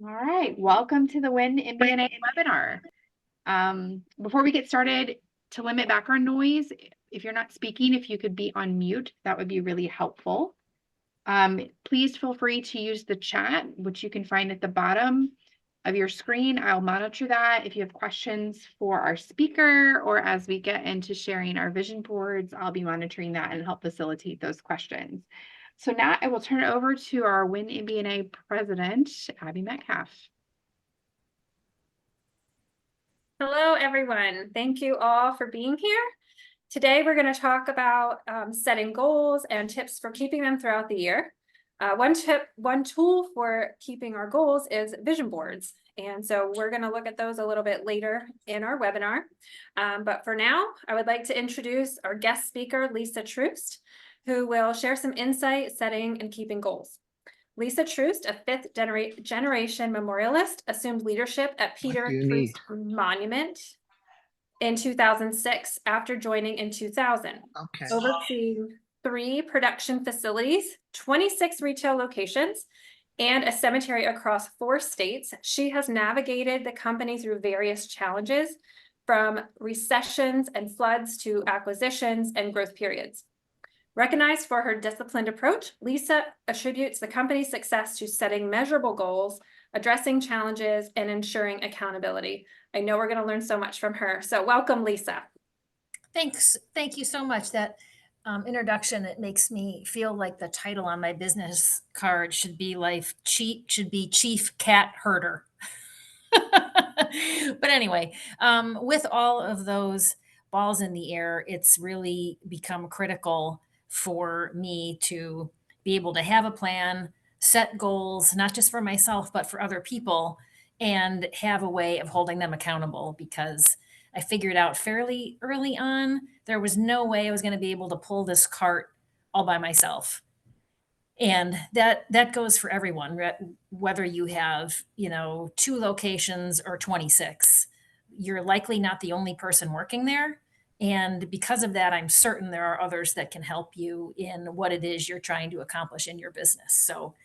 All right, welcome to the Win MBNA webinar. Before we get started, to limit background noise, if you're not speaking, if you could be on mute, that would be really helpful. Please feel free to use the chat, which you can find at the bottom of your screen. I'll monitor that. If you have questions for our speaker or as we get into sharing our vision boards, I'll be monitoring that and help facilitate those questions. So now I will turn it over to our Win MBNA president, Abby Metcalf. Hello, everyone. Thank you all for being here. Today, we're going to talk about setting goals and tips for keeping them throughout the year. One tool for keeping our goals is vision boards. And so we're going to look at those a little bit later in our webinar. But for now, I would like to introduce our guest speaker, Lisa Troost, who will share some insight setting and keeping goals. Lisa Troost, a fifth generation memorialist, assumed leadership at Peter Troost Monument in 2006 after joining in 2000. Overseeing 3 production facilities, 26 retail locations, and a cemetery across 4 states. She has navigated the company through various challenges, from recessions and floods to acquisitions and growth periods. Recognized for her disciplined approach, Lisa attributes the company's success to setting measurable goals, addressing challenges, and ensuring accountability. I know we're going to learn so much from her. So welcome, Lisa. Thanks. Thank you so much. That introduction, it makes me feel like the title on my business card should be Chief Cat Herder. But anyway, with all of those balls in the air, it's really become critical for me to be able to have a plan, set goals, not just for myself, but for other people, and have a way of holding them accountable, because I figured out fairly early on there was no way I was going to be able to pull this cart all by myself. And that goes for everyone, whether you have, 2 locations or 26. You're likely not the only person working there. And because of that, I'm certain there are others that can help you in what it is you're trying to accomplish in your business. So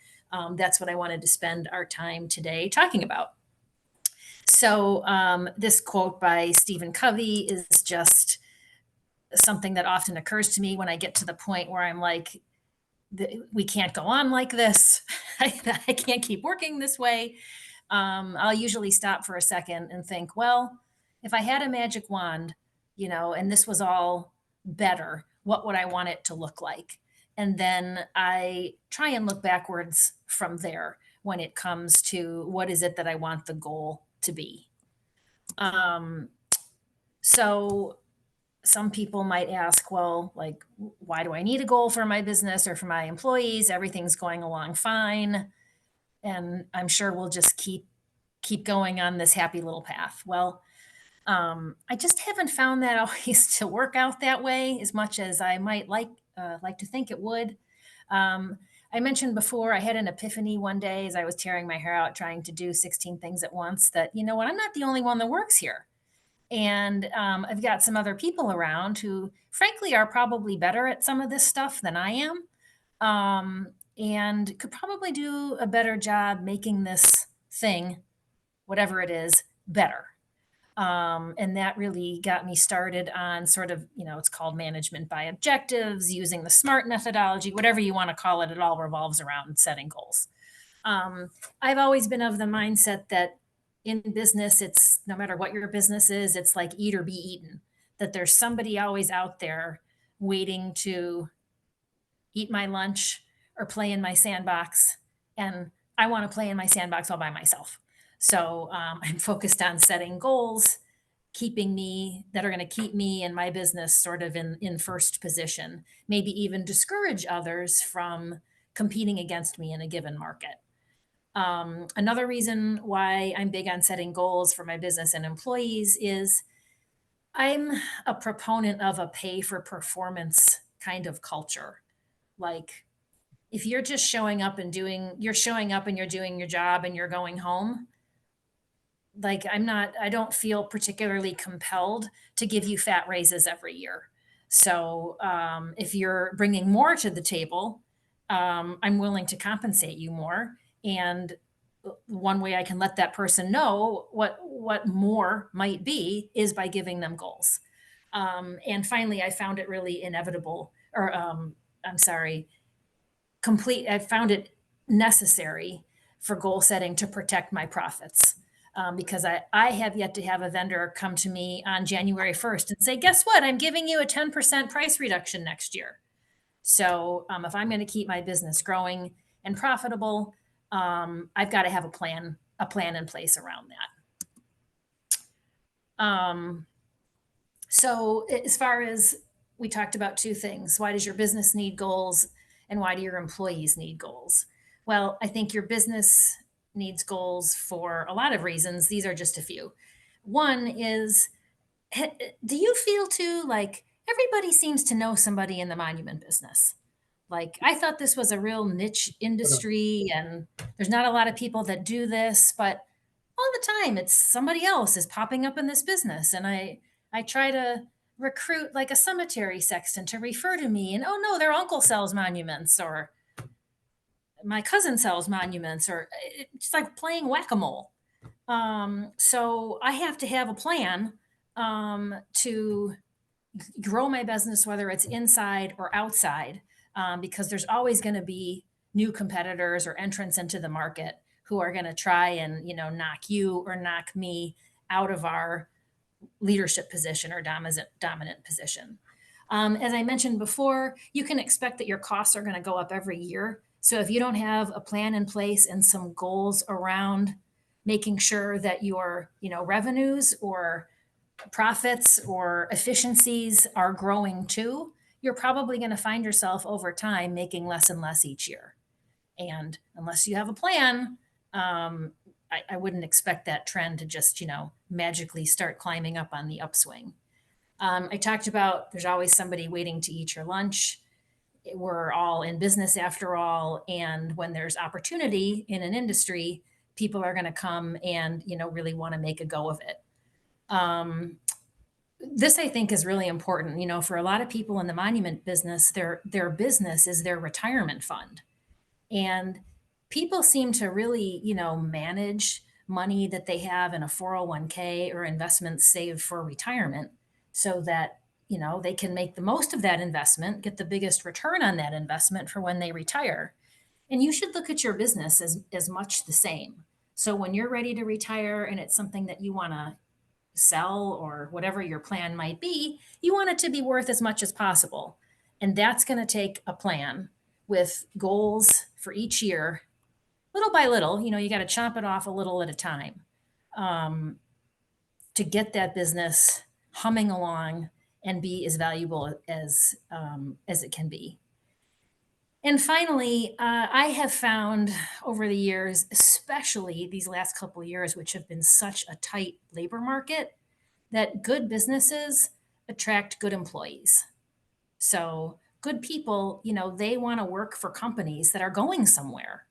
that's what I wanted to spend our time today talking about. So this quote by Stephen Covey is just something that often occurs to me when I get to the point where I'm like, we can't go on like this. I can't keep working this way. I'll usually stop for a second and think, well, if I had a magic wand, and this was all better, what would I want it to look like? And then I try and look backwards from there when it comes to what is it that I want the goal to be. So some people might ask, well, like, why do I need a goal for my business or for my employees? Everything's going along fine. And I'm sure we'll just keep going on this happy little path. Well, I just haven't found that always to work out that way as much as I might like to think it would. I mentioned before, I had an epiphany one day as I was tearing my hair out trying to do 16 things at once that, you know what, I'm not the only one that works here. And I've got some other people around who, frankly, are probably better at some of this stuff than I am, and could probably do a better job making this thing, whatever it is, better. And that really got me started on sort of, it's called management by objectives, using the SMART methodology, whatever you want to call it. It all revolves around setting goals. I've always been of the mindset that in business, it's no matter what your business is, it's like eat or be eaten, that there's somebody always out there waiting to eat my lunch or play in my sandbox. And I want to play in my sandbox all by myself. So I'm focused on setting goals, that are going to keep me and my business sort of in first position, maybe even discourage others from competing against me in a given market. Another reason why I'm big on setting goals for my business and employees is I'm a proponent of a pay for performance kind of culture. Like, if you're just showing up and you're doing your job and you're going home, like I don't feel particularly compelled to give you fat raises every year. So if you're bringing more to the table, I'm willing to compensate you more. And one way I can let that person know what more might be is by giving them goals. And finally, I found it really inevitable, or I'm sorry, complete. I found it necessary for goal setting to protect my profits. Because I have yet to have a vendor come to me on January 1st and say, guess what? I'm giving you a 10% price reduction next year. So if I'm going to keep my business growing and profitable, I've got to have a plan in place around that. So as far as we talked about two things, why does your business need goals and why do your employees need goals? Well, I think your business needs goals for a lot of reasons. These are just a few. One is, do you feel too like everybody seems to know somebody in the monument business? Like, I thought this was a real niche industry and there's not a lot of people that do this, but all the time it's somebody else is popping up in this business. And I try to recruit like a cemetery sexton to refer to me, and oh no, their uncle sells monuments or my cousin sells monuments, or it's like playing whack-a-mole. So I have to have a plan to grow my business, whether it's inside or outside, because there's always going to be new competitors or entrants into the market who are going to try and knock you or knock me out of our leadership position or dominant position. As I mentioned before, you can expect that your costs are going to go up every year. So if you don't have a plan in place and some goals around making sure that your revenues or profits or efficiencies are growing too, you're probably going to find yourself over time making less and less each year. And unless you have a plan, I wouldn't expect that trend to just, magically start climbing up on the upswing. I talked about there's always somebody waiting to eat your lunch. We're all in business after all. And when there's opportunity in an industry, people are going to come and, really want to make a go of it. This I think is really important. For a lot of people in the monument business, their business is their retirement fund. And people seem to really, manage money that they have in a 401k or investments saved for retirement so that, they can make the most of that investment, get the biggest return on that investment for when they retire. And you should look at your business as much the same. So when you're ready to retire and it's something that you want to sell or whatever your plan might be, you want it to be worth as much as possible. And that's going to take a plan with goals for each year, little by little. You got to chomp it off a little at a time to get that business humming along and be as valuable as it can be. And finally, I have found over the years, especially these last couple of years, which have been such a tight labor market, that good businesses attract good employees. So good people, they want to work for companies that are going somewhere.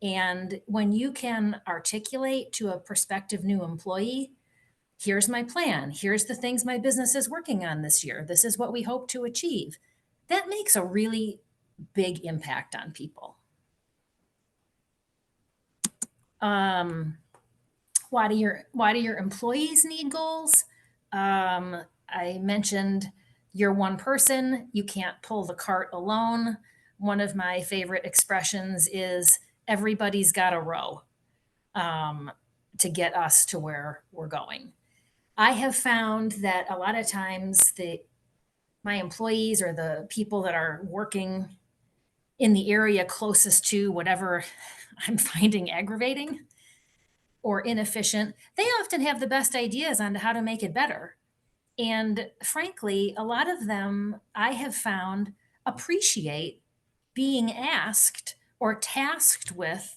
And when you can articulate to a prospective new employee, here's my plan, here's the things my business is working on this year, this is what we hope to achieve, that makes a really big impact on people. Why do your employees need goals? I mentioned you're one person, you can't pull the cart alone. One of my favorite expressions is everybody's got a row to get us to where we're going. I have found that a lot of times my employees or the people that are working in the area closest to whatever I'm finding aggravating or inefficient, they often have the best ideas on how to make it better. And frankly, a lot of them I have found appreciate being asked or tasked with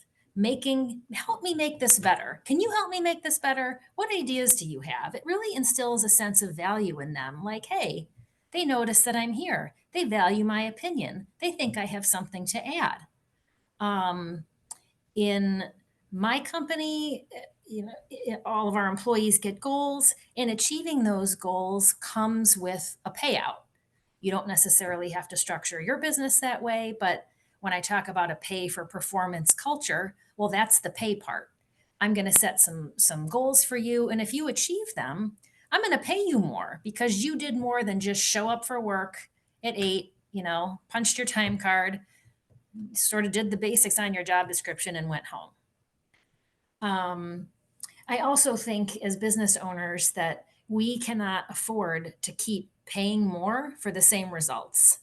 help me make this better. Can you help me make this better? What ideas do you have? It really instills a sense of value in them. Like, hey, they notice that I'm here. They value my opinion. They think I have something to add. In my company, all of our employees get goals, and achieving those goals comes with a payout. You don't necessarily have to structure your business that way, but when I talk about a pay for performance culture, well, that's the pay part. I'm going to set some goals for you, and if you achieve them, I'm going to pay you more because you did more than just show up for work at 8, punched your time card, sort of did the basics on your job description and went home. I also think as business owners that we cannot afford to keep paying more for the same results.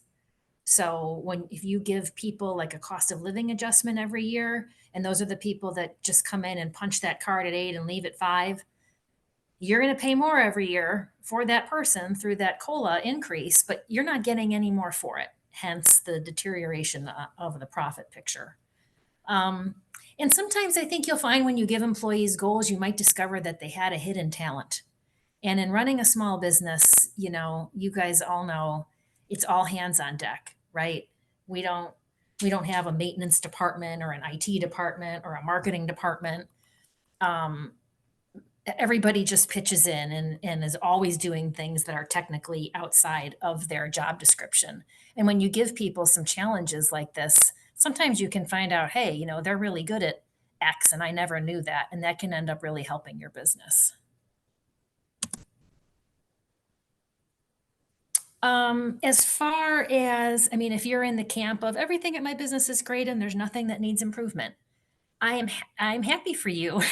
So if you give people like a cost of living adjustment every year, and those are the people that just come in and punch that card at 8 and leave at 5, you're going to pay more every year for that person through that COLA increase, but you're not getting any more for it. Hence the deterioration of the profit picture. And sometimes I think you'll find when you give employees goals, you might discover that they had a hidden talent. And in running a small business, you guys all know it's all hands on deck, right? We don't have a maintenance department or an IT department or a marketing department. Everybody just pitches in and is always doing things that are technically outside of their job description. And when you give people some challenges like this, sometimes you can find out, hey, they're really good at X and I never knew that. And that can end up really helping your business. As far as, if you're in the camp of everything at my business is great and there's nothing that needs improvement, I'm happy for you.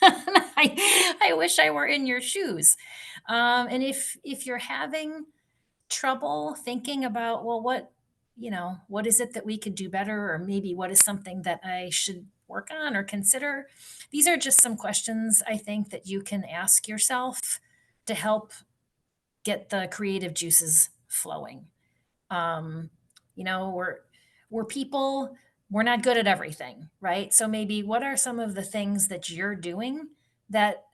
I wish I were in your shoes. And if you're having trouble thinking about, well, what is it that we could do better? Or maybe what is something that I should work on or consider? These are just some questions I think that you can ask yourself to help get the creative juices flowing. We're people, we're not good at everything, right? So maybe what are some of the things that you're doing that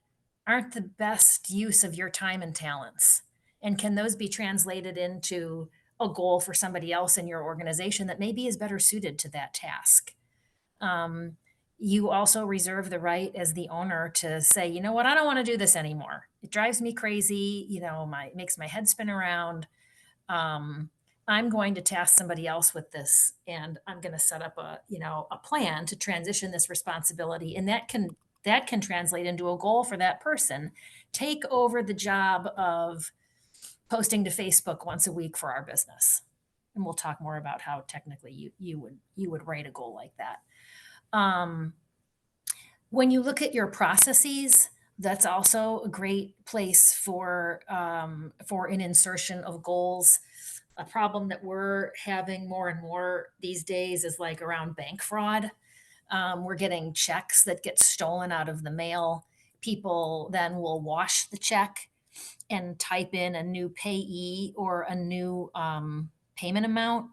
aren't the best use of your time and talents? And can those be translated into a goal for somebody else in your organization that maybe is better suited to that task? You also reserve the right as the owner to say, you know what, I don't want to do this anymore. It drives me crazy. Makes my head spin around. I'm going to task somebody else with this, and I'm going to set up a plan to transition this responsibility. And that can translate into a goal for that person. Take over the job of posting to Facebook once a week for our business. And we'll talk more about how technically you would write a goal like that. When you look at your processes, that's also a great place for an insertion of goals. A problem that we're having more and more these days is like around bank fraud. We're getting checks that get stolen out of the mail. People then will wash the check and type in a new payee or a new payment amount,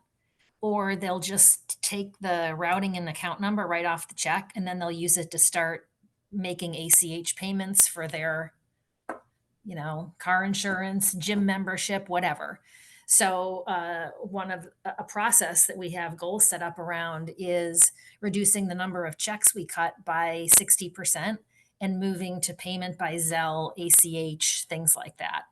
or they'll just take the routing and account number right off the check, and then they'll use it to start making ACH payments for their, car insurance, gym membership, whatever. So a process that we have goals set up around is reducing the number of checks we cut by 60% and moving to payment by Zelle, ACH, things like that.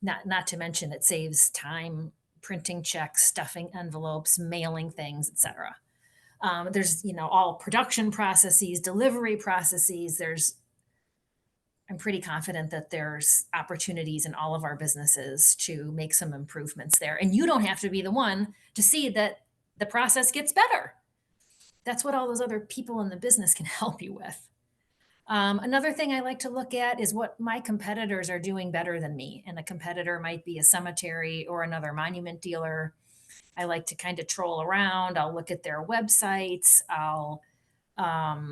Not to mention it saves time printing checks, stuffing envelopes, mailing things, etc. There's, all production processes, delivery processes. I'm pretty confident that there's opportunities in all of our businesses to make some improvements there. And you don't have to be the one to see that the process gets better. That's what all those other people in the business can help you with. Another thing I like to look at is what my competitors are doing better than me. And a competitor might be a cemetery or another monument dealer. I like to kind of troll around. I'll look at their websites.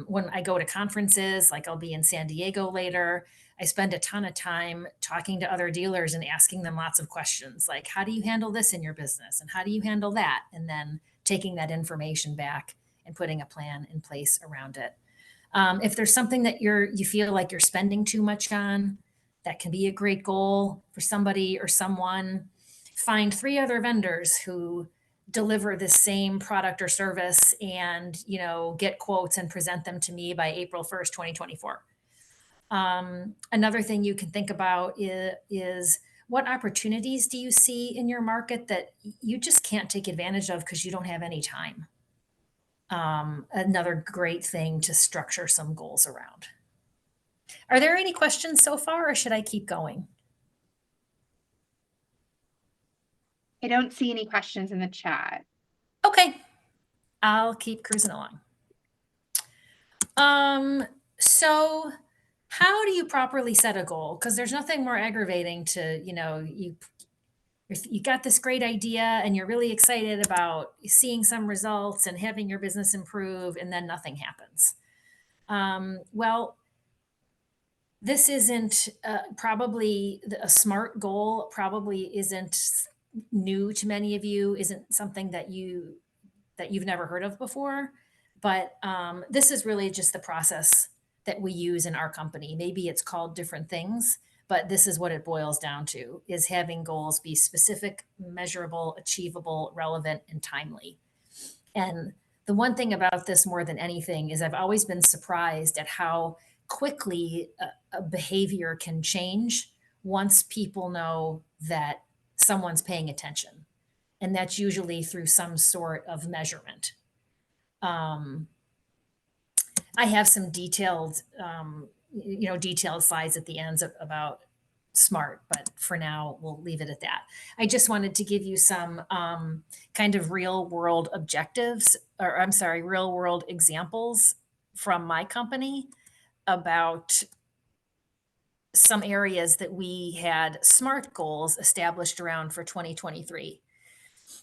When I go to conferences, like I'll be in San Diego later, I spend a ton of time talking to other dealers and asking them lots of questions like, how do you handle this in your business? And how do you handle that? And then taking that information back and putting a plan in place around it. If there's something that you feel like you're spending too much on, that can be a great goal for somebody or someone. Find 3 other vendors who deliver the same product or service and, get quotes and present them to me by April 1st, 2024. Another thing you can think about is what opportunities do you see in your market that you just can't take advantage of because you don't have any time? another great thing to structure some goals around. Are there any questions so far, or should I keep going? I don't see any questions in the chat. Okay, I'll keep cruising along. So how do you properly set a goal? Because there's nothing more aggravating to, you got this great idea and you're really excited about seeing some results and having your business improve, and then nothing happens. Well, this isn't probably a smart goal, probably isn't new to many of you, isn't something that you've never heard of before. But this is really just the process that we use in our company. Maybe it's called different things, but this is what it boils down to: is having goals be specific, measurable, achievable, relevant, and timely. And the one thing about this more than anything is I've always been surprised at how quickly a behavior can change once people know that someone's paying attention. And that's usually through some sort of measurement. I have some detailed, detailed slides at the ends about SMART, but for now, we'll leave it at that. I just wanted to give you some kind of real world objectives, or I'm sorry, real world examples from my company about some areas that we had SMART goals established around for 2023.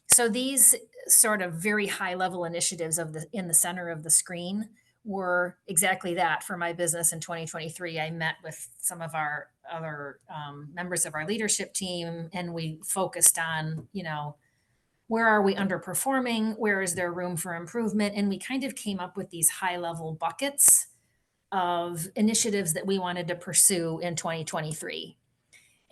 So these sort of very high level initiatives in the center of the screen were exactly that for my business in 2023. I met with some of our other members of our leadership team, and we focused on, where are we underperforming? Where is there room for improvement? And we kind of came up with these high level buckets of initiatives that we wanted to pursue in 2023.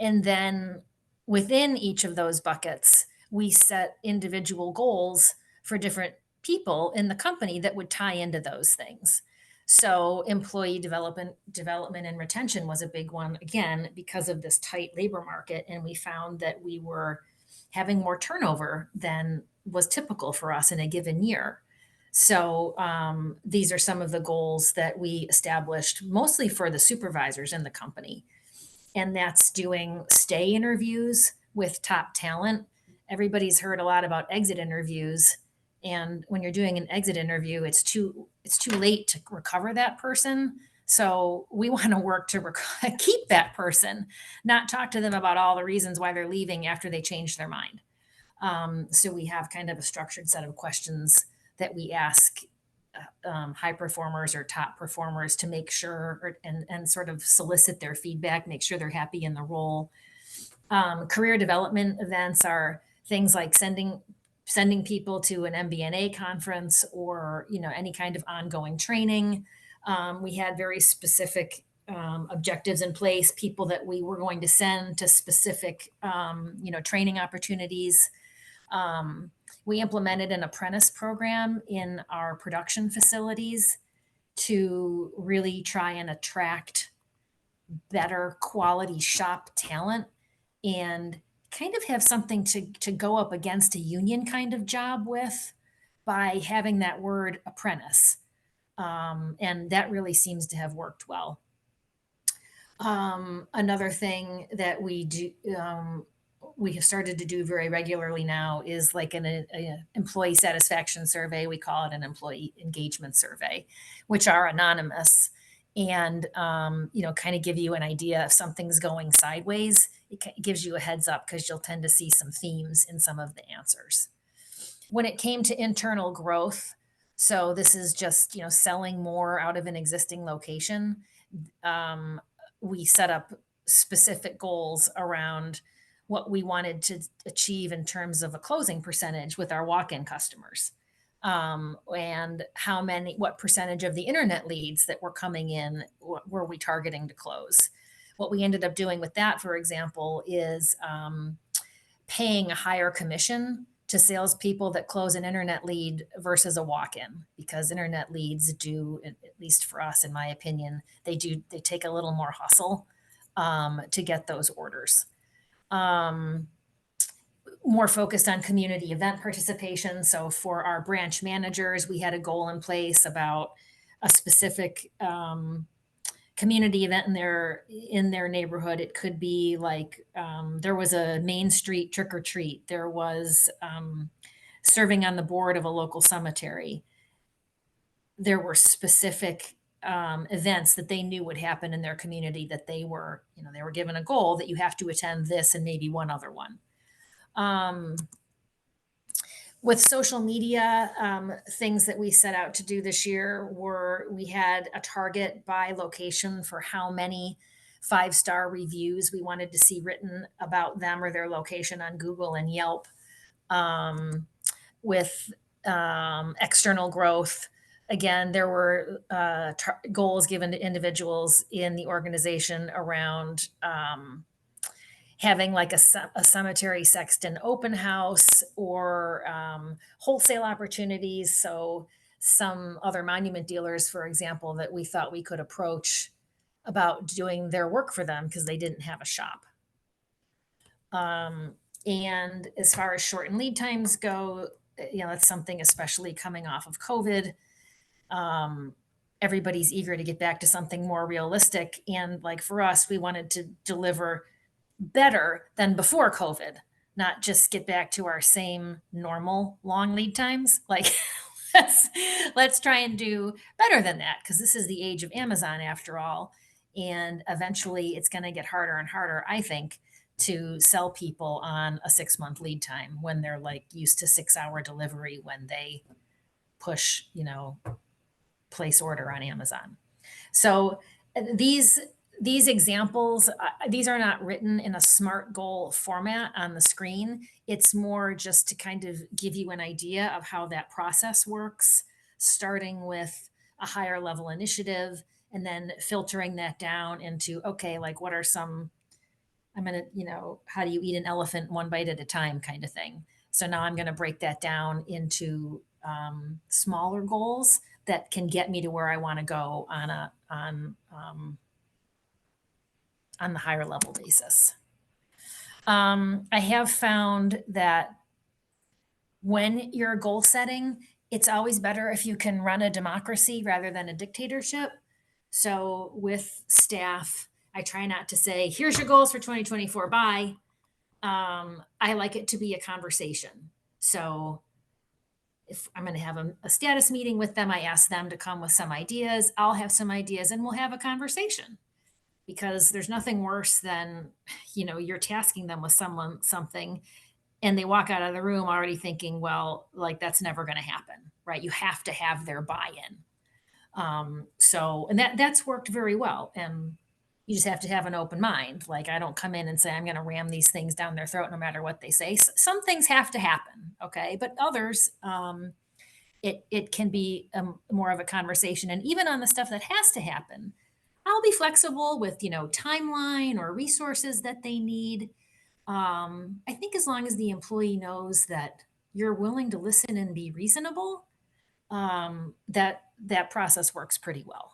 And then within each of those buckets, we set individual goals for different people in the company that would tie into those things. So employee development and retention was a big one, again, because of this tight labor market. And we found that we were having more turnover than was typical for us in a given year. So these are some of the goals that we established mostly for the supervisors in the company. And that's doing stay interviews with top talent. Everybody's heard a lot about exit interviews. And when you're doing an exit interview, it's too late to recover that person. So we want to work to keep that person, not talk to them about all the reasons why they're leaving after they change their mind. So we have kind of a structured set of questions that we ask high performers or top performers to make sure and sort of solicit their feedback, make sure they're happy in the role. Career development events are things like sending people to an MBNA conference or any kind of ongoing training. We had very specific objectives in place, people that we were going to send to specific training opportunities. We implemented an apprentice program in our production facilities to really try and attract better quality shop talent and kind of have something to go up against a union kind of job with by having that word apprentice. And that really seems to have worked well. Another thing that we do, we have started to do very regularly now is like an employee satisfaction survey. We call it an employee engagement survey, which are anonymous and, kind of give you an idea if something's going sideways. It gives you a heads up because you'll tend to see some themes in some of the answers. When it came to internal growth, so this is just, selling more out of an existing location. We set up specific goals around what we wanted to achieve in terms of a closing percentage with our walk-in customers, and what percentage of the internet leads that were coming in were we targeting to close. What we ended up doing with that, for example, is paying a higher commission to salespeople that close an internet lead versus a walk-in, because internet leads do, at least for us, in my opinion, they take a little more hustle to get those orders. more focused on community event participation. So for our branch managers, we had a goal in place about a specific community event in their neighborhood. It could be like there was a Main Street trick or treat. There was serving on the board of a local cemetery. There were specific events that they knew would happen in their community that they were given a goal that you have to attend this and maybe one other one. With social media, things that we set out to do this year were we had a target by location for how many 5-star reviews we wanted to see written about them or their location on Google and Yelp. With external growth, again, there were goals given to individuals in the organization around having like a cemetery sexton open house or wholesale opportunities. So some other monument dealers, for example, that we thought we could approach about doing their work for them because they didn't have a shop. And as far as shortened lead times go, that's something especially coming off of COVID. Everybody's eager to get back to something more realistic. And like for us, we wanted to deliver better than before COVID, not just get back to our same normal long lead times. Like let's try and do better than that, because this is the age of Amazon after all. And eventually it's going to get harder and harder, I think, to sell people on a 6-month lead time when they're like used to 6-hour delivery when they push, place order on Amazon. So these examples, these are not written in a SMART goal format on the screen. It's more just to kind of give you an idea of how that process works, starting with a higher level initiative and then filtering that down into, okay, like what are some, how do you eat an elephant one bite at a time kind of thing. So now I'm going to break that down into smaller goals that can get me to where I want to go on the higher level basis. I have found that when you're goal setting, it's always better if you can run a democracy rather than a dictatorship. So with staff, I try not to say, here's your goals for 2024, bye. I like it to be a conversation. So if I'm going to have a status meeting with them, I ask them to come with some ideas. I'll have some ideas and we'll have a conversation. Because there's nothing worse than, you're tasking them with something and they walk out of the room already thinking, well, like that's never going to happen, right? You have to have their buy-in. And that's worked very well. And you just have to have an open mind. Like I don't come in and say, I'm going to ram these things down their throat no matter what they say. Some things have to happen. Okay. But others, it can be more of a conversation. And even on the stuff that has to happen, I'll be flexible with, timeline or resources that they need. I think as long as the employee knows that you're willing to listen and be reasonable, that process works pretty well.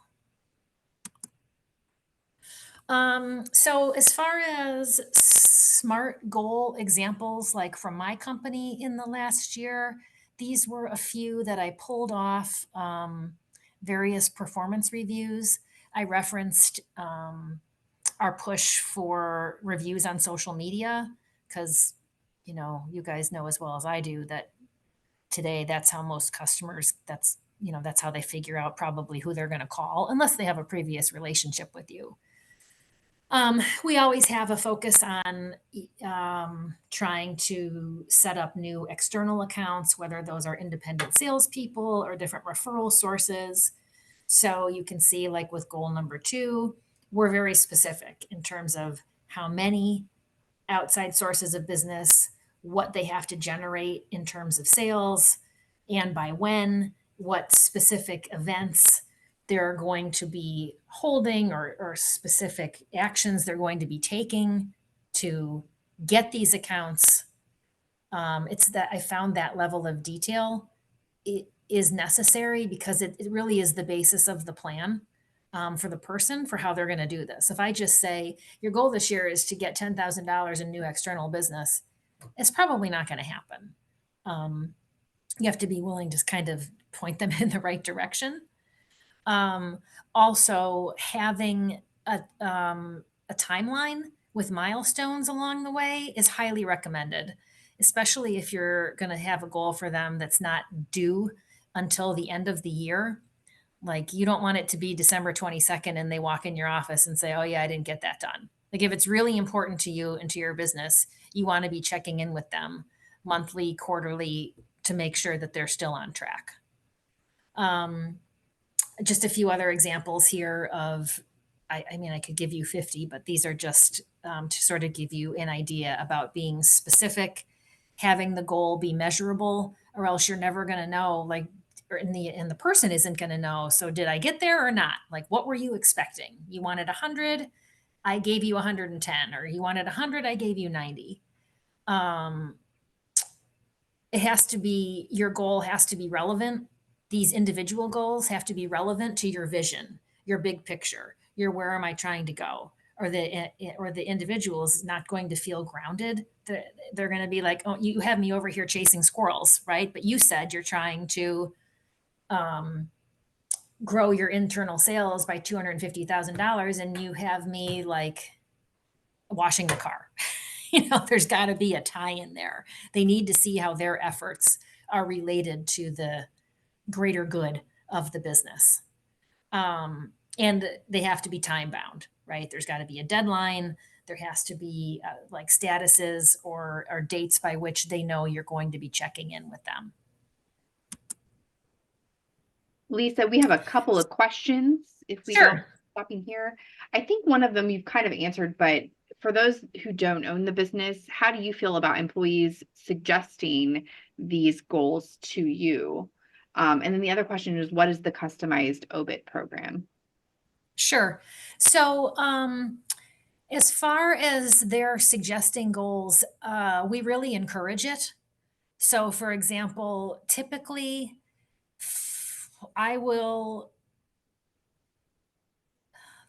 So as far as SMART goal examples, like from my company in the last year, these were a few that I pulled off various performance reviews. I referenced our push for reviews on social media because, you guys know as well as I do that today that's how most customers, that's how they figure out probably who they're going to call unless they have a previous relationship with you. We always have a focus on trying to set up new external accounts, whether those are independent salespeople or different referral sources. So you can see like with goal number 2, we're very specific in terms of how many outside sources of business, what they have to generate in terms of sales, and by when, what specific events they're going to be holding or specific actions they're going to be taking to get these accounts. It's that I found that level of detail is necessary because it really is the basis of the plan for the person for how they're going to do this. If I just say your goal this year is to get $10,000 in new external business, it's probably not going to happen. You have to be willing to kind of point them in the right direction. Um, Also, having a timeline with milestones along the way is highly recommended, especially if you're going to have a goal for them that's not due until the end of the year. Like, you don't want it to be December 22nd and they walk in your office and say, oh, yeah, I didn't get that done. Like, if it's really important to you and to your business, you want to be checking in with them monthly, quarterly to make sure that they're still on track. Just a few other examples here of, I mean, I could give you 50, but these are just to sort of give you an idea about being specific, having the goal be measurable, or else you're never going to know, like, and the person isn't going to know. So did I get there or not? Like, what were you expecting? You wanted 100, I gave you 110, or you wanted 100, I gave you 90. It has to be, your goal has to be relevant. These individual goals have to be relevant to your vision, your big picture, your where am I trying to go? Or the individual is not going to feel grounded. They're going to be like, oh, you have me over here chasing squirrels, right? But you said you're trying to grow your internal sales by $250,000, and you have me like washing the car. There's got to be a tie in there. They need to see how their efforts are related to the greater good of the business. And they have to be time bound, right? There's got to be a deadline. There has to be like statuses or dates by which they know you're going to be checking in with them. Lisa, we have a couple of questions if we Sure. don't stopping here. I think one of them you've kind of answered, but for those who don't own the business, how do you feel about employees suggesting these goals to you? And then the other question is, what is the customized OBIT program? Sure. So, as far as their suggesting goals, we really encourage it. So, for example, typically, I will,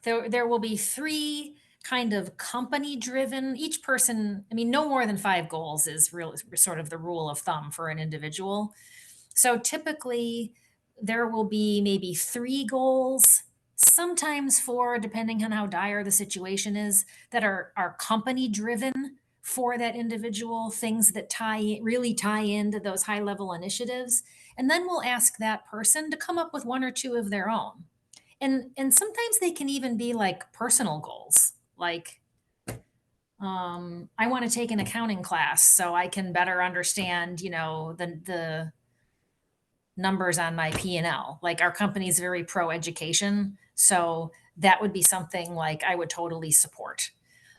there will be 3 kind of company driven, each person, I mean, no more than 5 goals is really sort of the rule of thumb for an individual. So typically there will be maybe 3 goals, sometimes 4, depending on how dire the situation is, that are company driven for that individual, things that really tie into those high level initiatives. And then we'll ask that person to come up with 1 or 2 of their own. And sometimes they can even be like personal goals, like I want to take an accounting class so I can better understand, the numbers on my P&L. Like, our company is very pro education, so that would be something like I would totally support.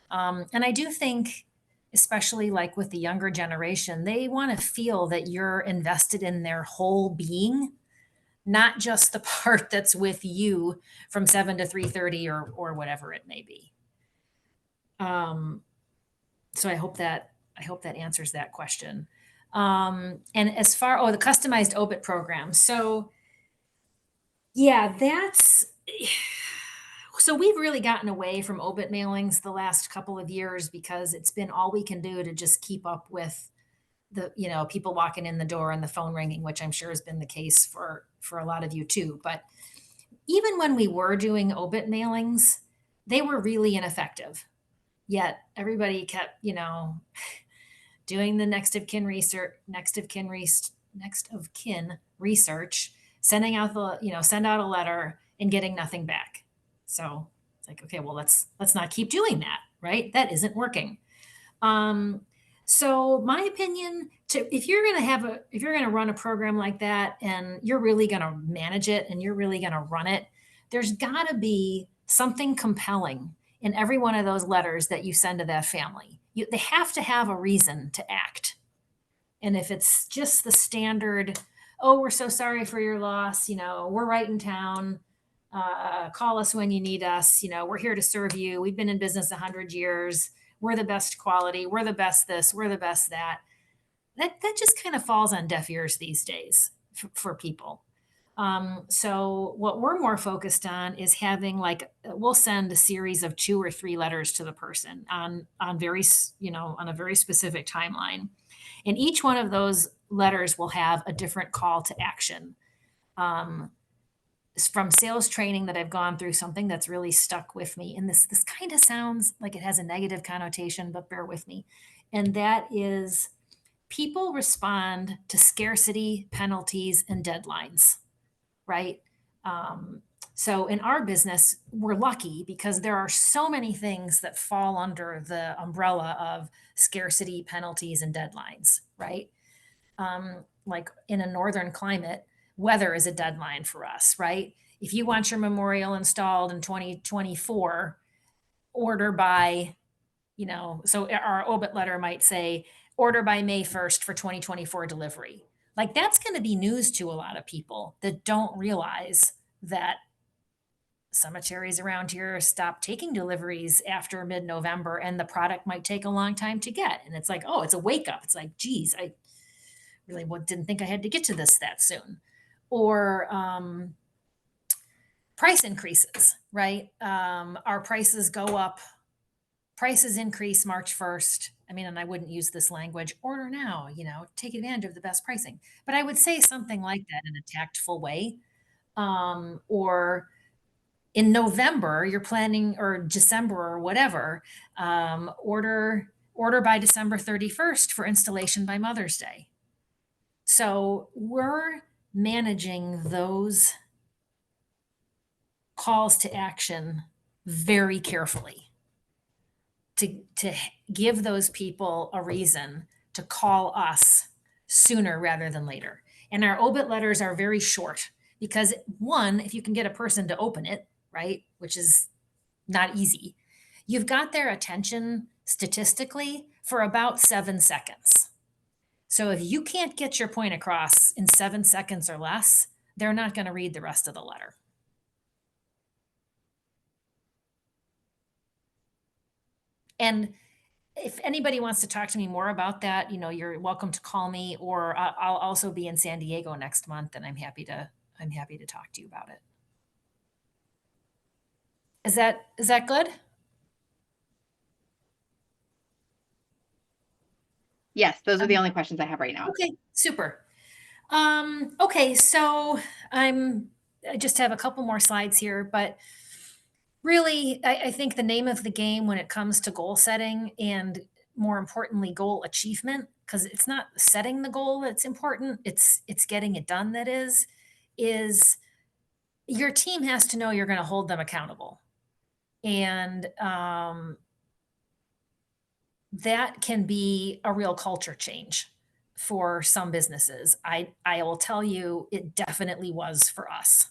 And I do think, especially like with the younger generation, they want to feel that you're invested in their whole being, not just the part that's with you from 7 to 3:30 or whatever it may be. So I hope that answers that question. And as far, the customized OBIT program. So yeah, so we've really gotten away from OBIT mailings the last couple of years because it's been all we can do to just keep up with the, people walking in the door and the phone ringing, which I'm sure has been the case for a lot of you too. But even when we were doing OBIT mailings, they were really ineffective. Yet everybody kept, doing the next of kin research, sending out send out a letter and getting nothing back. So it's like, okay, well, let's not keep doing that, right? That isn't working. So my opinion, if you're going to run a program like that and you're really going to manage it and you're really going to run it, there's got to be something compelling in every one of those letters that you send to that family. They have to have a reason to act. And if it's just the standard, oh, we're so sorry for your loss, we're right in town, call us when you need us, we're here to serve you, we've been in business 100 years, we're the best quality, we're the best this, we're the best that just kind of falls on deaf ears these days for people. So what we're more focused on is having like, we'll send a series of 2 or 3 letters to the person on on a very specific timeline. And each one of those letters will have a different call to action. Um, from sales training that I've gone through, something that's really stuck with me. And this kind of sounds like it has a negative connotation, but bear with me. And that is, people respond to scarcity, penalties, and deadlines, right? Um, so in our business, we're lucky because there are so many things that fall under the umbrella of scarcity, penalties, and deadlines, right? Like in a northern climate, weather is a deadline for us, right? If you want your memorial installed in 2024, order by, so our obit letter might say, order by May 1st for 2024 delivery. Like that's going to be news to a lot of people that don't realize that cemeteries around here stop taking deliveries after mid-November and the product might take a long time to get. And it's like, oh, it's a wake up. It's like, geez, I really didn't think I had to get to this that soon. Or price increases, right? Our prices go up, prices increase March 1st. I mean, and I wouldn't use this language, order now, take advantage of the best pricing. But I would say something like that in a tactful way. Or in November, you're planning, or December or whatever, order by December 31st for installation by Mother's Day. So we're managing those calls to action very carefully to give those people a reason to call us sooner rather than later. And our obit letters are very short because, one, if you can get a person to open it, right, which is not easy, you've got their attention statistically for about 7 seconds. So if you can't get your point across in 7 seconds or less, they're not going to read the rest of the letter. And if anybody wants to talk to me more about that, you're welcome to call me, or I'll also be in San Diego next month, and I'm happy to talk to you about it. Is that good? Yes, those are the only questions I have right now. Okay, super. Okay, so I just have a couple more slides here, but really, I think the name of the game when it comes to goal setting, and more importantly, goal achievement, because it's not setting the goal that's important, it's getting it done that is your team has to know you're going to hold them accountable. And that can be a real culture change for some businesses. I will tell you, it definitely was for us.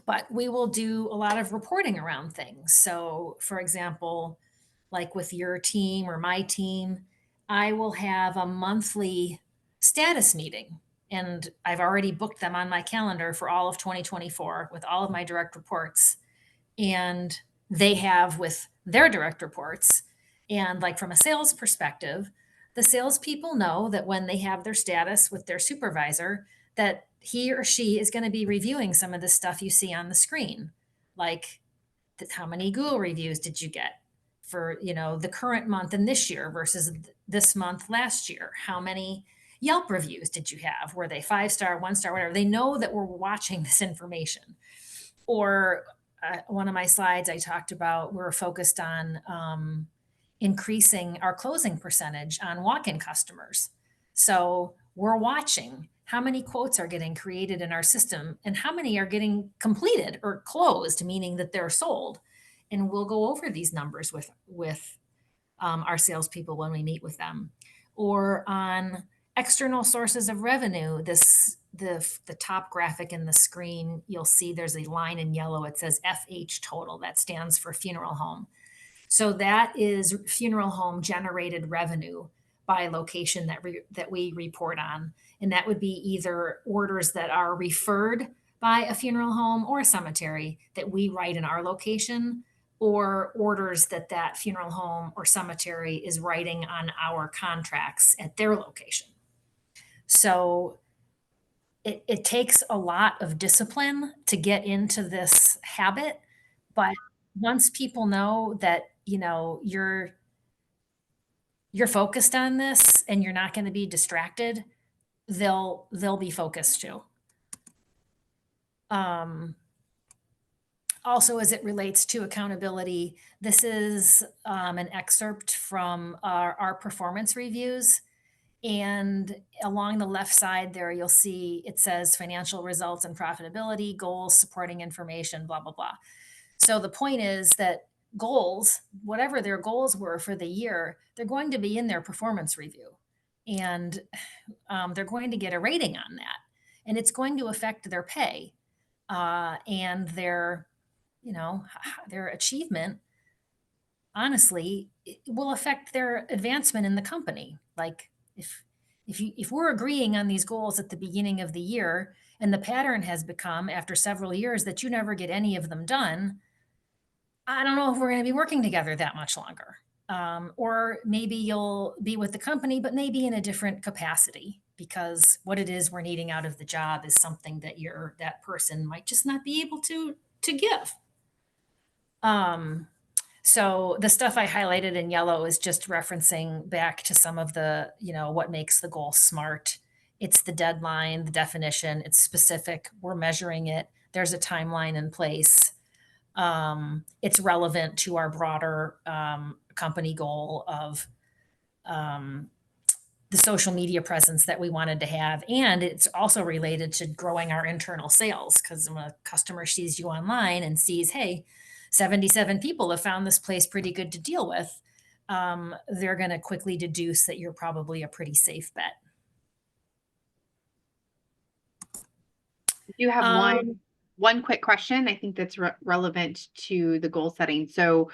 But we will do a lot of reporting around things. So, for example, like with your team or my team, I will have a monthly status meeting. And I've already booked them on my calendar for all of 2024 with all of my direct reports. And they have with their direct reports. And like from a sales perspective, the salespeople know that when they have their status with their supervisor, that he or she is going to be reviewing some of the stuff you see on the screen, like how many Google reviews did you get for the current month and this year versus this month last year? How many Yelp reviews did you have? Were they 5-star, 1-star, whatever? They know that we're watching this information. Or one of my slides I talked about, we're focused on increasing our closing percentage on walk-in customers. So we're watching how many quotes are getting created in our system and how many are getting completed or closed, meaning that they're sold. And we'll go over these numbers with our salespeople when we meet with them. Or on external sources of revenue, the top graphic in the screen, you'll see there's a line in yellow. It says FH total. That stands for funeral home. So that is funeral home generated revenue by location that we report on. And that would be either orders that are referred by a funeral home or a cemetery that we write in our location, or orders that funeral home or cemetery is writing on our contracts at their location. So it takes a lot of discipline to get into this habit, but once people know that, you're focused on this and you're not going to be distracted, they'll be focused too. Um, Also, as it relates to accountability, this is an excerpt from our performance reviews. And along the left side there, you'll see it says financial results and profitability, goals, supporting information, blah, blah, blah. So the point is that goals, whatever their goals were for the year, they're going to be in their performance review. And they're going to get a rating on that. And it's going to affect their pay and their achievement. Honestly, it will affect their advancement in the company. Like if we're agreeing on these goals at the beginning of the year and the pattern has become after several years that you never get any of them done, I don't know if we're going to be working together that much longer. Or maybe you'll be with the company, but maybe in a different capacity, because what it is we're needing out of the job is something that that person might just not be able to give. So the stuff I highlighted in yellow is just referencing back to some of the, what makes the goal SMART. It's the deadline, the definition, it's specific, we're measuring it, there's a timeline in place. It's relevant to our broader company goal of the social media presence that we wanted to have. And it's also related to growing our internal sales, because when a customer sees you online and sees, hey, 77 people have found this place pretty good to deal with, they're going to quickly deduce that you're probably a pretty safe bet. You have one quick question. I think that's relevant to the goal setting. So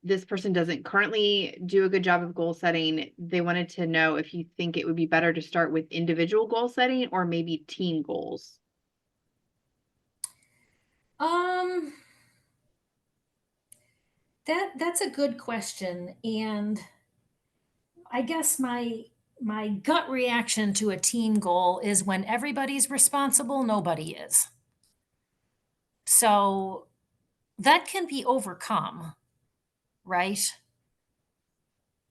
this person doesn't currently do a good job of goal setting. They wanted to know if you think it would be better to start with individual goal setting or maybe team goals. That's a good question. And I guess my gut reaction to a team goal is when everybody's responsible, nobody is. So that can be overcome, right?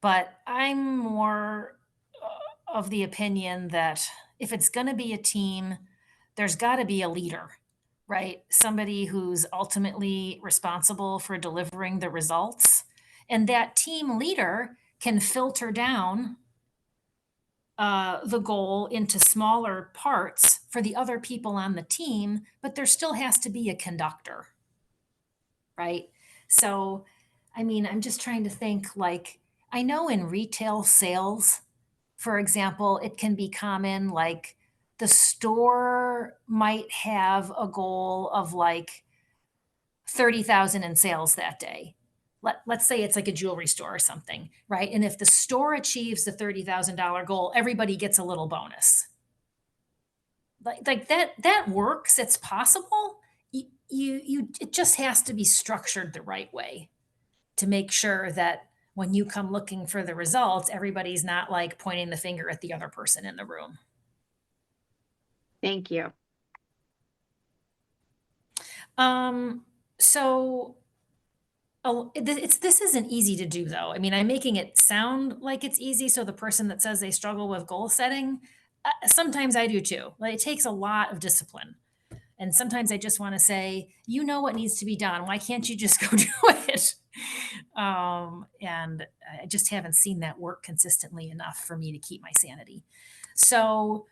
But I'm more of the opinion that if it's going to be a team, there's got to be a leader, right? Somebody who's ultimately responsible for delivering the results. And that team leader can filter down the goal into smaller parts for the other people on the team, but there still has to be a conductor, right? So, I mean, I'm just trying to think, like, I know in retail sales, for example, it can be common, like the store might have a goal of like 30,000 in sales that day. Let's say it's like a jewelry store or something, right? And if the store achieves the $30,000 goal, everybody gets a little bonus. Like that works. It's possible. It just has to be structured the right way to make sure that when you come looking for the results, everybody's not like pointing the finger at the other person in the room. Thank you. So this isn't easy to do though. I mean, I'm making it sound like it's easy. So the person that says they struggle with goal setting, sometimes I do too. Like, it takes a lot of discipline. And sometimes I just want to say, you know what needs to be done. Why can't you just go do it? And I just haven't seen that work consistently enough for me to keep my sanity. So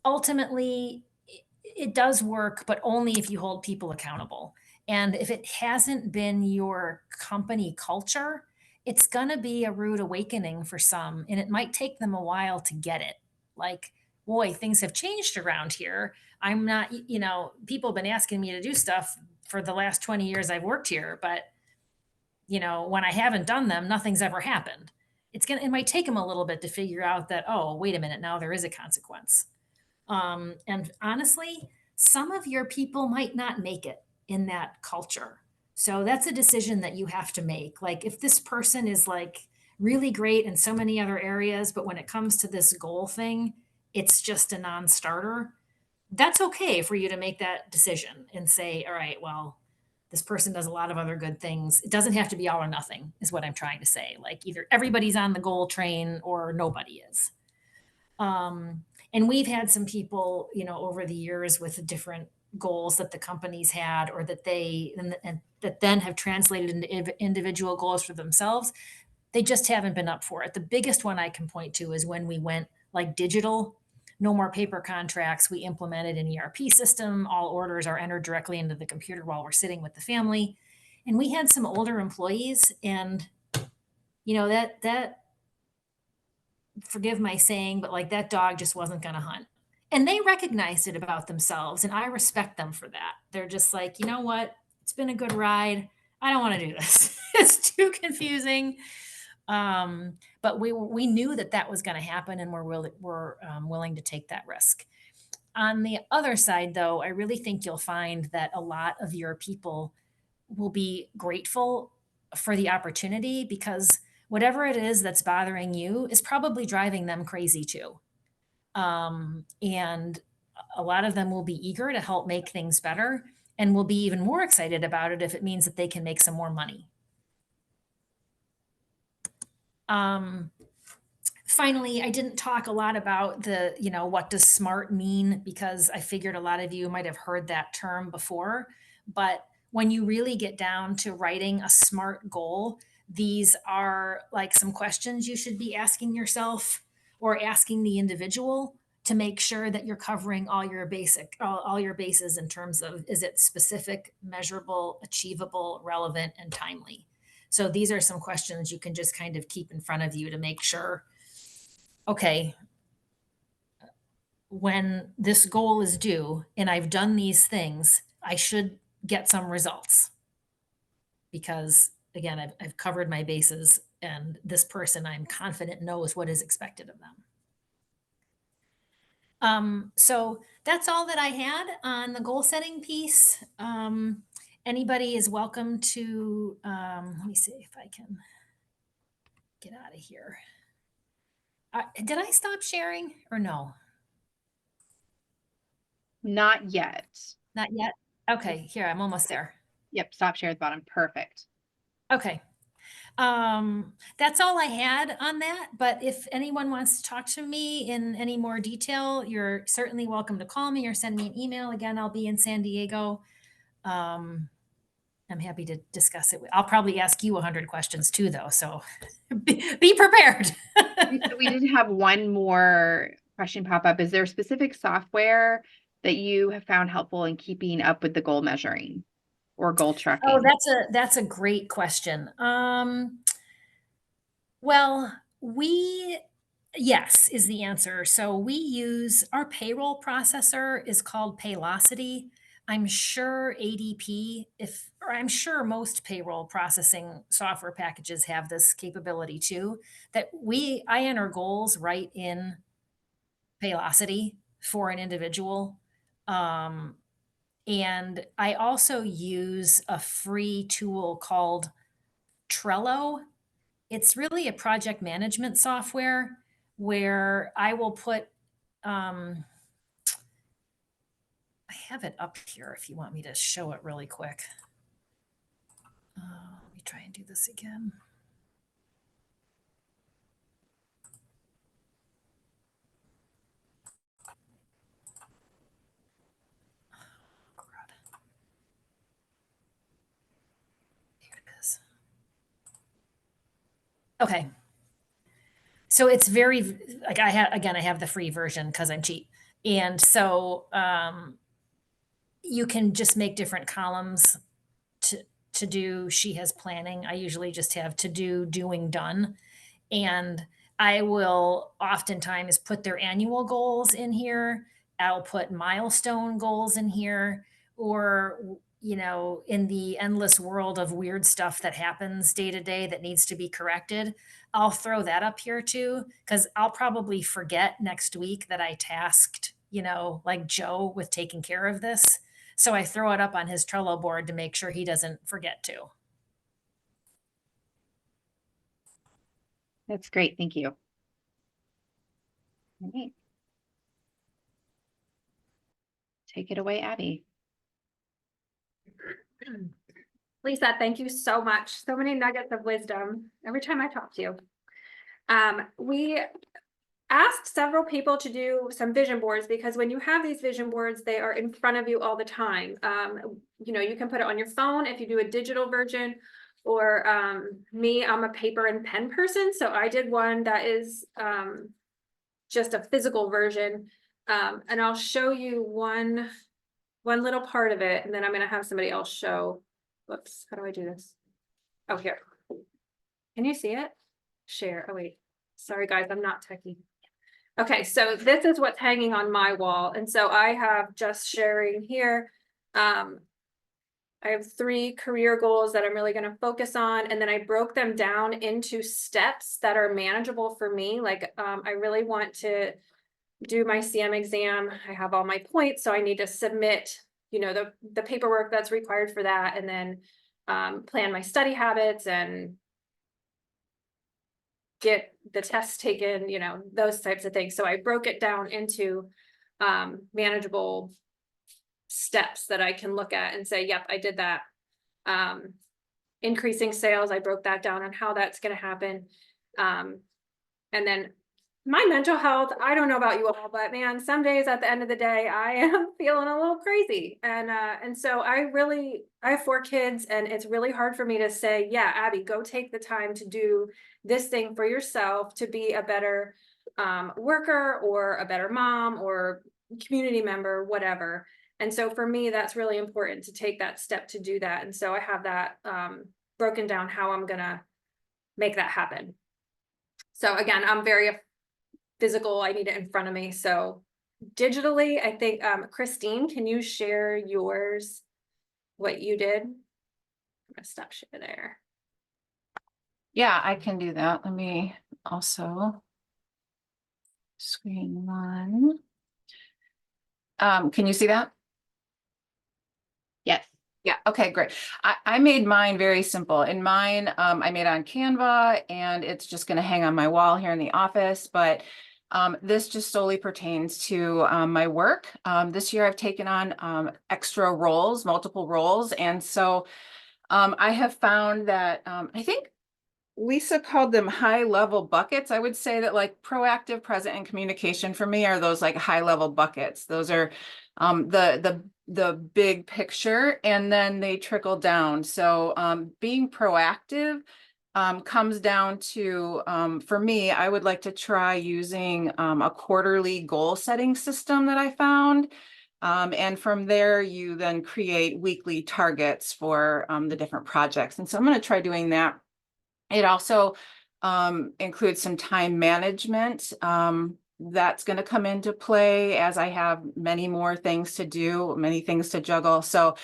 ultimately, it does work, but only if you hold people accountable. And if it hasn't been your company culture, it's going to be a rude awakening for some, and it might take them a while to get it. Like, boy, things have changed around here. I'm not, people have been asking me to do stuff for the last 20 years I've worked here, but when I haven't done them, nothing's ever happened. It might take them a little bit to figure out that, oh, wait a minute, now there is a consequence. And honestly, some of your people might not make it in that culture. So that's a decision that you have to make. Like, if this person is like really great in so many other areas, but when it comes to this goal thing, it's just a non-starter, that's okay for you to make that decision and say, all right, well, this person does a lot of other good things. It doesn't have to be all or nothing, is what I'm trying to say. Like either everybody's on the goal train or nobody is. Um, and we've had some people, over the years with different goals that the companies had, or that and that then have translated into individual goals for themselves. They just haven't been up for it. The biggest one I can point to is when we went like digital, no more paper contracts. We implemented an ERP system. All orders are entered directly into the computer while we're sitting with the family. And we had some older employees, and that forgive my saying, but like that dog just wasn't going to hunt. And they recognized it about themselves. And I respect them for that. They're just like, you know what? It's been a good ride. I don't want to do this. It's too confusing. But we knew that was going to happen, and we're willing to take that risk. On the other side, though, I really think you'll find that a lot of your people will be grateful for the opportunity, because whatever it is that's bothering you is probably driving them crazy too. And a lot of them will be eager to help make things better, and will be even more excited about it if it means that they can make some more money. Finally, I didn't talk a lot about what does SMART mean, because I figured a lot of you might have heard that term before. But when you really get down to writing a SMART goal, these are like some questions you should be asking yourself or asking the individual to make sure that you're covering all your bases in terms of, is it specific, measurable, achievable, relevant, and timely? So these are some questions you can just kind of keep in front of you to make sure, okay, when this goal is due and I've done these things, I should get some results. Because again, I've covered my bases, and this person, I'm confident, knows what is expected of them. So that's all that I had on the goal setting piece. Anybody is welcome to, let me see if I can get out of here. Did I stop sharing or no? Not yet. Not yet. Okay, here, I'm almost there. Yep, stop share at the bottom. Perfect. Okay. That's all I had on that. But if anyone wants to talk to me in any more detail, you're certainly welcome to call me or send me an email. Again, I'll be in San Diego. I'm happy to discuss it. I'll probably ask you 100 questions too, though. So be prepared. We did have one more question pop up. Is there specific software that you have found helpful in keeping up with the goal measuring or goal tracking? Oh, that's a great question. Well, yes is the answer. So we use, our payroll processor is called Paylocity. I'm sure ADP, or I'm sure most payroll processing software packages have this capability too, that I enter goals right in Paylocity for an individual. And I also use a free tool called Trello. It's really a project management software where I will put, I have it up here if you want me to show it really quick. Let me try and do this again. Okay. So it's very, like, I have the free version because I'm cheap. And so you can just make different columns to do. She has planning. I usually just have to do, doing, done. And I will oftentimes put their annual goals in here. I'll put milestone goals in here, or, in the endless world of weird stuff that happens day to day that needs to be corrected, I'll throw that up here too, because I'll probably forget next week that I tasked, like Joe with taking care of this. So I throw it up on his Trello board to make sure he doesn't forget to. That's great. Thank you. All right. take it away, Abby. Lisa, thank you so much. So many nuggets of wisdom every time I talk to you. We asked several people to do some vision boards because when you have these vision boards, they are in front of you all the time. You know, you can put it on your phone if you do a digital version, or me, I'm a paper and pen person. So I did one that is just a physical version. And I'll show you one little part of it, and then I'm going to have somebody else show. Whoops, how do I do this? Oh, here. Can you see it? Share. Oh, wait. Sorry, guys, I'm not techie. Okay, so this is what's hanging on my wall. And so I have just sharing here. I have 3 career goals that I'm really going to focus on. And then I broke them down into steps that are manageable for me. Like I really want to do my CM exam. I have all my points, so I need to submit, you know, the paperwork that's required for that, and then plan my study habits and get the tests taken, you know, those types of things. So I broke it down into manageable steps that I can look at and say, yep, I did that. Increasing sales, I broke that down on how that's going to happen. And then my mental health, I don't know about you all, but man, some days at the end of the day, I am feeling a little crazy. And so I have 4 kids, and it's really hard for me to say, yeah, Abby, go take the time to do this thing for yourself to be a better worker or a better mom or community member, whatever. And so for me, that's really important to take that step to do that. And so I have that broken down how I'm gonna make that happen. So again, I'm very physical. I need it in front of me. So digitally, I think, Christine, can you share yours, what you did? I'm gonna stop share there. Yeah, I can do that. Let me also screen one. Can you see that? Yes. Yeah, okay, great. I made mine very simple. In mine, I made on Canva, and it's just going to hang on my wall here in the office. But this just solely pertains to my work. This year I've taken on extra roles, multiple roles. And so I have found that I think Lisa called them high level buckets. I would say that like proactive, present, and communication for me are those like high level buckets. Those are the big picture, and then they trickle down. So being proactive comes down to, for me, I would like to try using a quarterly goal setting system that I found. And from there, you then create weekly targets for the different projects. And so I'm going to try doing that. It also includes some time management. That's going to come into play as I have many more things to do, many things to juggle. So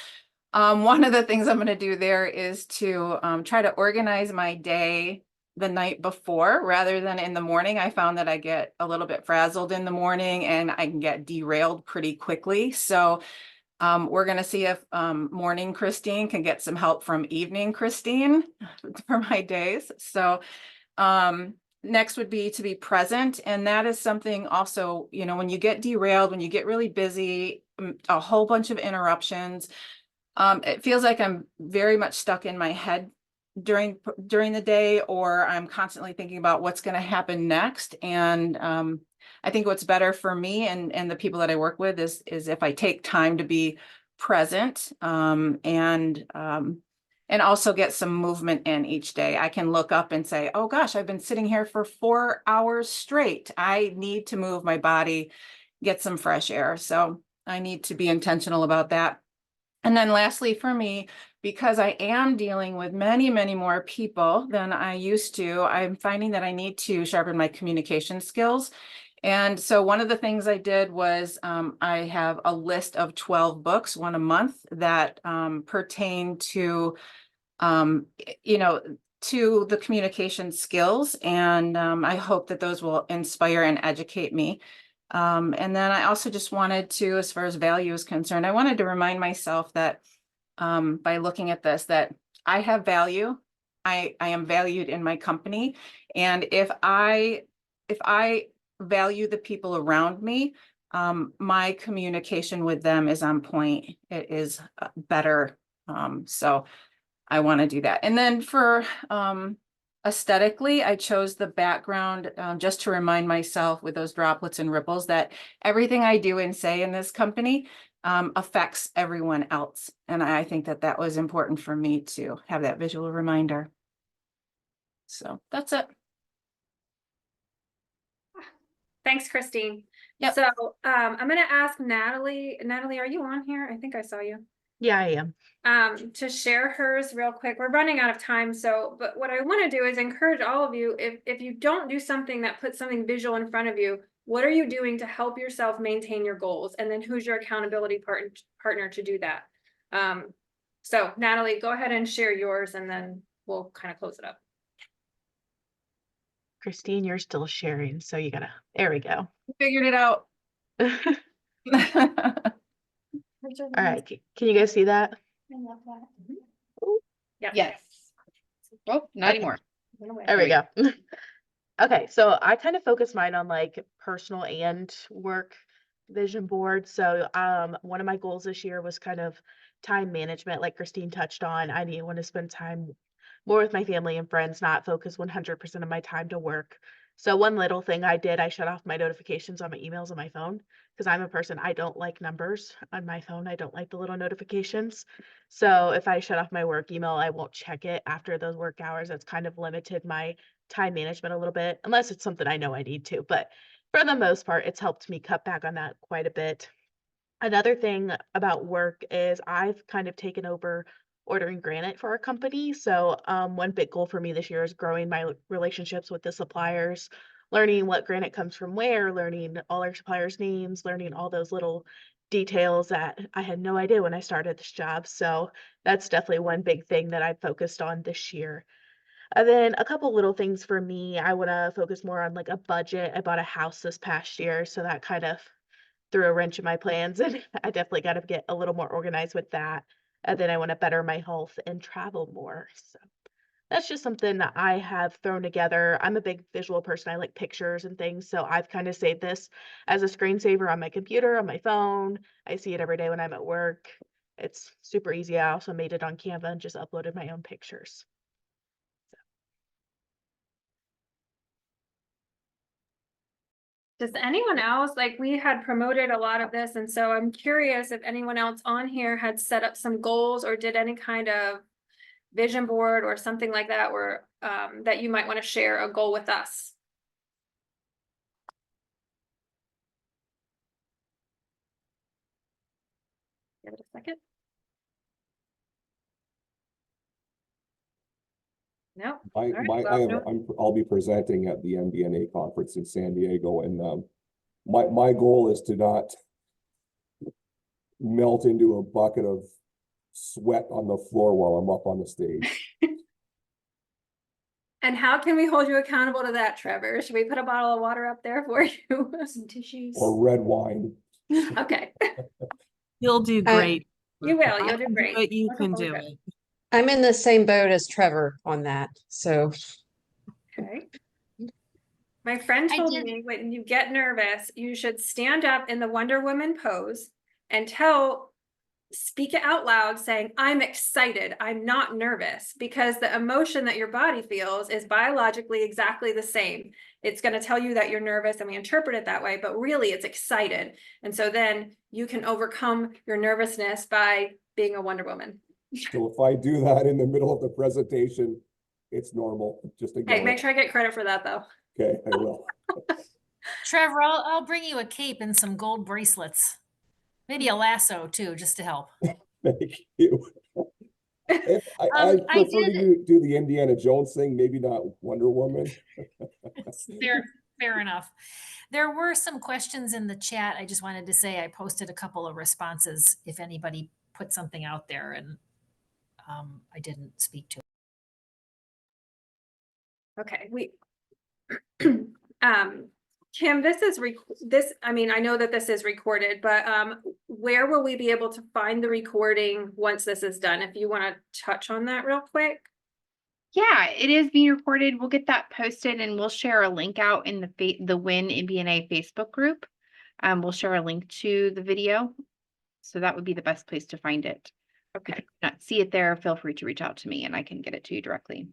one of the things I'm going to do there is to try to organize my day the night before rather than in the morning. I found that I get a little bit frazzled in the morning and I can get derailed pretty quickly. So we're going to see if morning Christine can get some help from evening Christine for my days. So next would be to be present. And that is something also, you know, when you get derailed, when you get really busy, a whole bunch of interruptions, it feels like I'm very much stuck in my head during the day, or I'm constantly thinking about what's going to happen next. And I think what's better for me and the people that I work with is if I take time to be present and also get some movement in each day. I can look up and say, oh gosh, I've been sitting here for 4 hours straight. I need to move my body, get some fresh air. So I need to be intentional about that. And then lastly, for me, because I am dealing with many, many more people than I used to, I'm finding that I need to sharpen my communication skills. And so one of the things I did was I have a list of 12 books, one a month, that pertain to, you know, to the communication skills. And I hope that those will inspire and educate me. And then I also just wanted to, as far as value is concerned, I wanted to remind myself that by looking at this, that I have value. I am valued in my company. And if I value the people around me, my communication with them is on point. It is better. So I want to do that. And then for aesthetically, I chose the background just to remind myself with those droplets and ripples that everything I do and say in this company affects everyone else. And I think that that was important for me to have that visual reminder. So that's it. Thanks, Christine. Yep. So I'm gonna ask Natalie. Natalie, are you on here? I think I saw you. Yeah, I am. To share hers real quick. We're running out of time, but what I want to do is encourage all of you, if you don't do something that puts something visual in front of you, what are you doing to help yourself maintain your goals? And then who's your accountability partner to do that? So Natalie, go ahead and share yours and then we'll kind of close it up. Christine, you're still sharing, so you gotta, there we go. Figured it out. All right, can you guys see that? Yeah. Yes. Oh, not Okay. anymore. There we go. Okay, so I kind of focus mine on like personal and work vision board. So one of my goals this year was kind of time management, like Christine touched on. I want to spend time more with my family and friends, not focus 100% of my time to work. So one little thing I did, I shut off my notifications on my emails on my phone because I'm a person, I don't like numbers on my phone. I don't like the little notifications. So if I shut off my work email, I won't check it after those work hours. That's kind of limited my time management a little bit, unless it's something I know I need to. But for the most part, it's helped me cut back on that quite a bit. Another thing about work is I've kind of taken over ordering granite for our company. So one big goal for me this year is growing my relationships with the suppliers, learning what granite comes from where, learning all our suppliers' names, learning all those little details that I had no idea when I started this job. So that's definitely one big thing that I've focused on this year. And then a couple little things for me, I want to focus more on like a budget. I bought a house this past year, so that kind of threw a wrench in my plans, and I definitely got to get a little more organized with that. And then I want to better my health and travel more. So that's just something that I have thrown together. I'm a big visual person. I like pictures and things, so I've kind of saved this as a screensaver on my computer, on my phone. I see it every day when I'm at work. It's super easy. I also made it on Canva and just uploaded my own pictures. Does anyone else, like we had promoted a lot of this, and so I'm curious if anyone else on here had set up some goals or did any kind of vision board or something like that where that you might want to share a goal with us. Give it a second. No. I'll be presenting at the MBNA conference in San Diego, and my goal is to not melt into a bucket of sweat on the floor while I'm up on the stage. And how can we hold you accountable to that, Trevor? Should we put a bottle of water up there for you? Some tissues. Or red wine. Okay. You'll do great. You will. I You'll do can great. it, you Looking can forward do to it. I'm in the same boat as Trevor on that. So Okay. My friend I told did- me when you get nervous, you should stand up in the Wonder Woman pose and speak it out loud saying, I'm excited, I'm not nervous, because the emotion that your body feels is biologically exactly the same. It's going to tell you that you're nervous and we interpret it that way, but really it's excited. And so then you can overcome your nervousness by being a Wonder Woman. So if I do that in the middle of the presentation, it's normal. Just ignore Hey, make it. sure I get credit for that though. Okay, I will. Trevor, I'll bring you a cape and some gold bracelets. Maybe a lasso too, just to help. Thank you. I I prefer did- to do the Indiana Jones thing, maybe not Wonder Woman. Fair enough. There were some questions in the chat. I just wanted to say I posted a couple of responses if anybody put something out there and I didn't speak to it. Okay, Kim, I mean, I know that this is recorded, but where will we be able to find the recording once this is done? If you want to touch on that real quick. Yeah, it is being recorded. We'll get that posted and we'll share a link out in the WIN MBNA Facebook group. We'll share a link to the video. So that would be the best place to find it. If Okay. you not see it there, feel free to reach out to me and I can get it to you directly.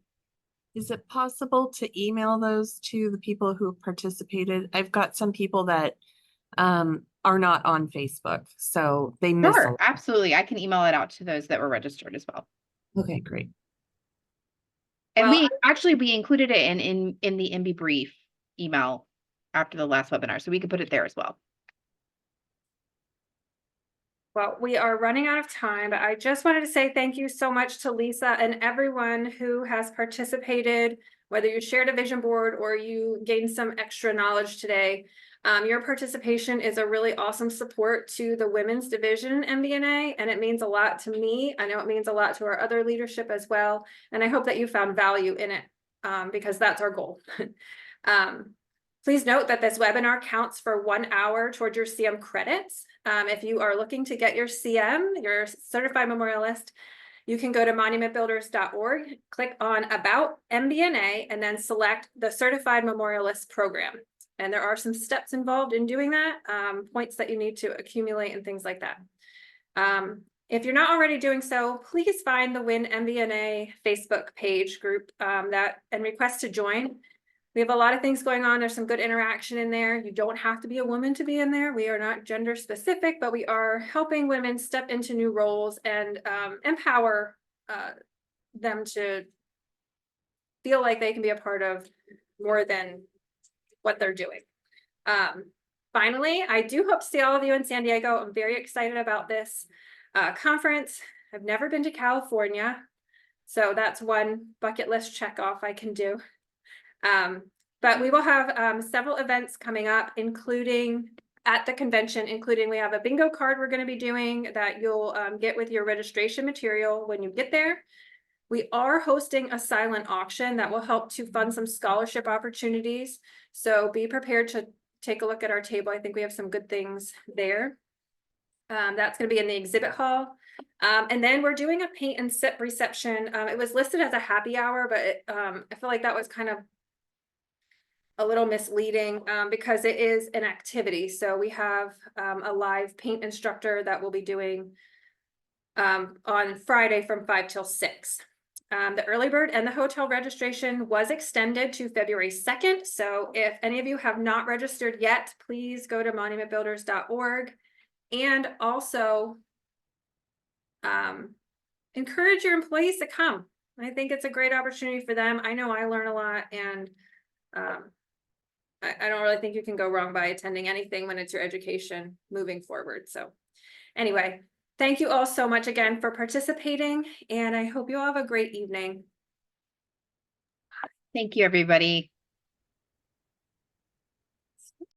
Is it possible to email those to the people who participated? I've got some people that are not on Facebook, so they miss. Sure, absolutely. I can email it out to those that were registered as well. Okay, great. And Well, we included it in the MB brief email after the last webinar, so we could put it there as well. Well, we are running out of time, but I just wanted to say thank you so much to Lisa and everyone who has participated, whether you shared a vision board or you gained some extra knowledge today. Your participation is a really awesome support to the women's division MBNA, and it means a lot to me. I know it means a lot to our other leadership as well, and I hope that you found value in it because that's our goal. Please note that this webinar counts for 1 hour towards your CM credits. If you are looking to get your CM, your Certified Memorialist, you can go to monumentbuilders.org, click on About MBNA, and then select the Certified Memorialist program. And there are some steps involved in doing that, points that you need to accumulate and things like that. If you're not already doing so, please find the WIN MBNA Facebook page group and request to join. We have a lot of things going on. There's some good interaction in there. You don't have to be a woman to be in there. We are not gender specific, but we are helping women step into new roles and empower them to feel like they can be a part of more than what they're doing. Finally, I do hope to see all of you in San Diego. I'm very excited about this conference. I've never been to California, so that's one bucket list check off I can do. But we will have several events coming up, including at the convention, including we have a bingo card we're going to be doing that you'll get with your registration material when you get there. We are hosting a silent auction that will help to fund some scholarship opportunities. So be prepared to take a look at our table. I think we have some good things there. That's going to be in the exhibit hall. And then we're doing a paint and sip reception. It was listed as a happy hour, but I feel like that was kind of a little misleading because it is an activity. So we have a live paint instructor that will be doing on Friday from 5 till 6. The early bird and the hotel registration was extended to February 2nd. So if any of you have not registered yet, please go to monumentbuilders.org and also encourage your employees to come. I think it's a great opportunity for them. I know I learn a lot, and I don't really think you can go wrong by attending anything when it's your education moving forward. So anyway, thank you all so much again for participating, and I hope you all have a great evening. Thank you, everybody.